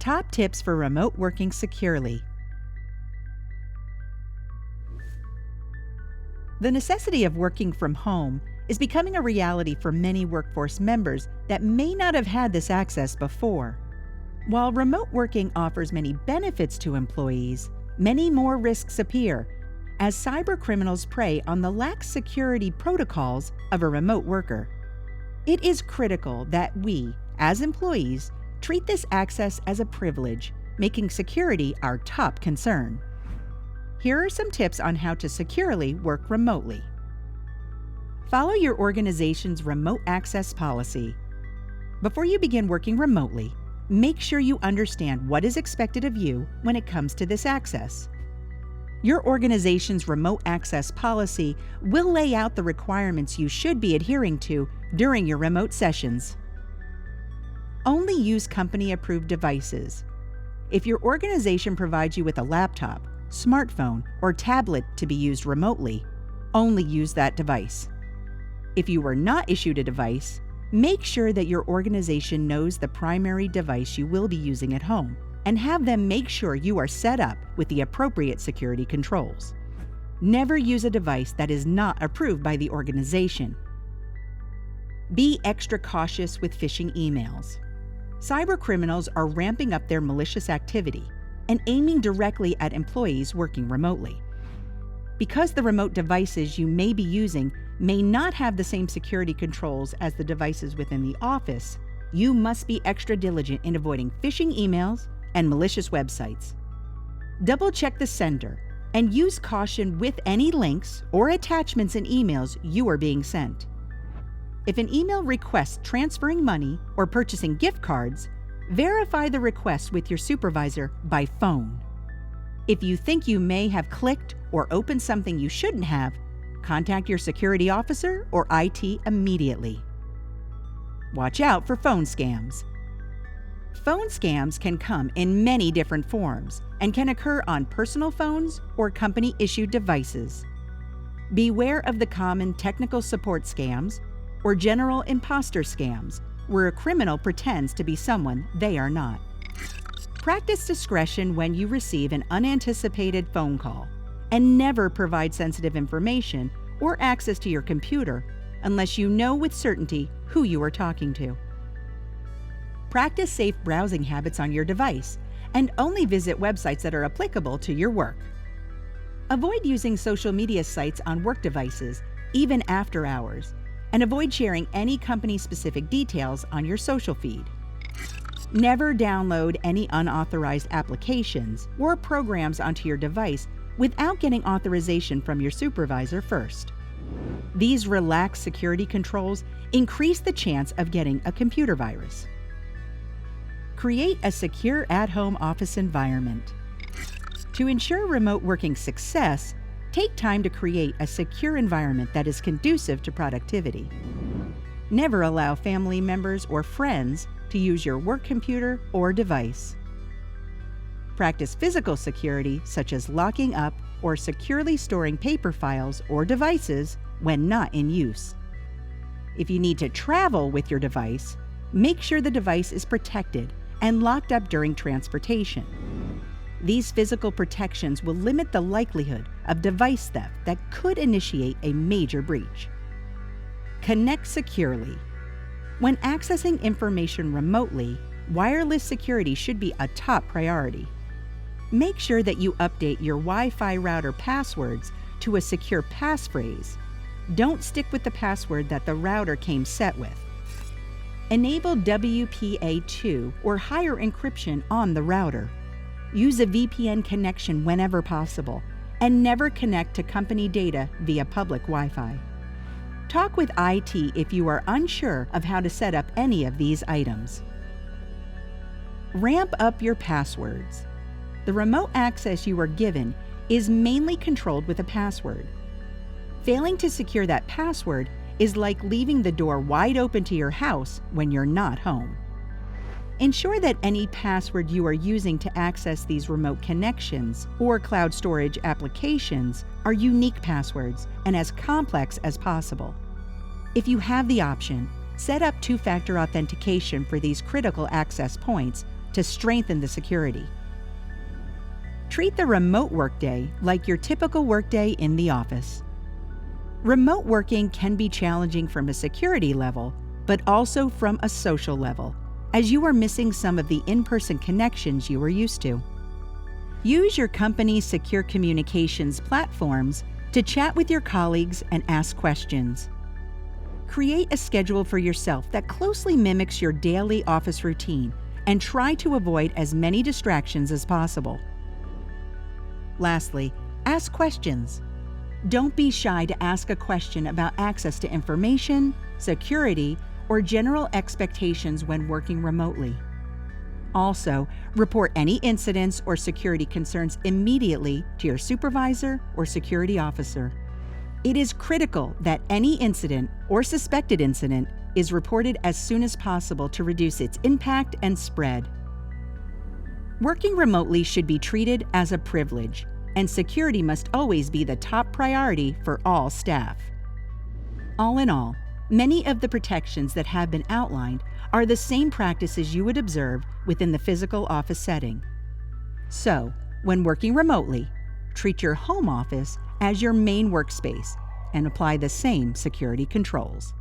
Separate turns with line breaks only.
Top tips for remote working securely. The necessity of working from home is becoming a reality for many workforce members that may not have had this access before. While remote working offers many benefits to employees, many more risks appear as cybercriminals prey on the lax security protocols of a remote worker. It is critical that we, as employees, treat this access as a privilege, making security our top concern. Here are some tips on how to securely work remotely. Follow your organization's remote access policy. Before you begin working remotely, make sure you understand what is expected of you when it comes to this access. Your organization's remote access policy will lay out the requirements you should be adhering to during your remote sessions. Only use company-approved devices. If your organization provides you with a laptop, smartphone, or tablet to be used remotely, only use that device. If you were not issued a device, make sure that your organization knows the primary device you will be using at home, and have them make sure you are set up with the appropriate security controls. Never use a device that is not approved by the organization. Be extra cautious with phishing emails. Cybercriminals are ramping up their malicious activity and aiming directly at employees working remotely. Because the remote devices you may be using may not have the same security controls as the devices within the office, you must be extra diligent in avoiding phishing emails and malicious websites. Double-check the sender and use caution with any links or attachments in emails you are being sent. If an email requests transferring money or purchasing gift cards, verify the request with your supervisor by phone. If you think you may have clicked or opened something you shouldn't have, contact your security officer or IT immediately. Watch out for phone scams. Phone scams can come in many different forms and can occur on personal phones or company-issued devices. Beware of the common technical support scams or general imposter scams, where a criminal pretends to be someone they are not. Practice discretion when you receive an unanticipated phone call, and never provide sensitive information or access to your computer unless you know with certainty who you are talking to. Practice safe browsing habits on your device, and only visit websites that are applicable to your work. Avoid using social media sites on work devices, even after hours, and avoid sharing any company-specific details on your social feed. Never download any unauthorized applications or programs onto your device without getting authorization from your supervisor first. These relaxed security controls increase the chance of getting a computer virus. Create a secure at-home office environment. To ensure remote working success, take time to create a secure environment that is conducive to productivity. Never allow family members or friends to use your work computer or device. Practice physical security, such as locking up or securely storing paper files or devices when not in use. If you need to travel with your device, make sure the device is protected and locked up during transportation. These physical protections will limit the likelihood of device theft that could initiate a major breach. Connect securely. When accessing information remotely, wireless security should be a top priority. Make sure that you update your Wi-Fi router passwords to a secure passphrase. Don't stick with the password that the router came set with. Enable WPA2 or higher encryption on the router. Use a VPN connection whenever possible, and never connect to company data via public Wi-Fi. Talk with IT if you are unsure of how to set up any of these items. Ramp up your passwords. The remote access you are given is mainly controlled with a password. Failing to secure that password is like leaving the door wide open to your house when you're not home. Ensure that any password you are using to access these remote connections or cloud storage applications are unique passwords and as complex as possible. If you have the option, set up two-factor authentication for these critical access points to strengthen the security. Treat the remote workday like your typical workday in the office. Remote working can be challenging from a security level, but also from a social level, as you are missing some of the in-person connections you were used to. Use your company's secure communications platforms to chat with your colleagues and ask questions. Create a schedule for yourself that closely mimics your daily office routine and try to avoid as many distractions as possible. Lastly, ask questions. Don't be shy to ask a question about access to information, security, or general expectations when working remotely. Also, report any incidents or security concerns immediately to your supervisor or security officer. It is critical that any incident or suspected incident is reported as soon as possible to reduce its impact and spread. Working remotely should be treated as a privilege, and security must always be the top priority for all staff. All in all, many of the protections that have been outlined are the same practices you would observe within the physical office setting. So, when working remotely, treat your home office as your main workspace and apply the same security controls.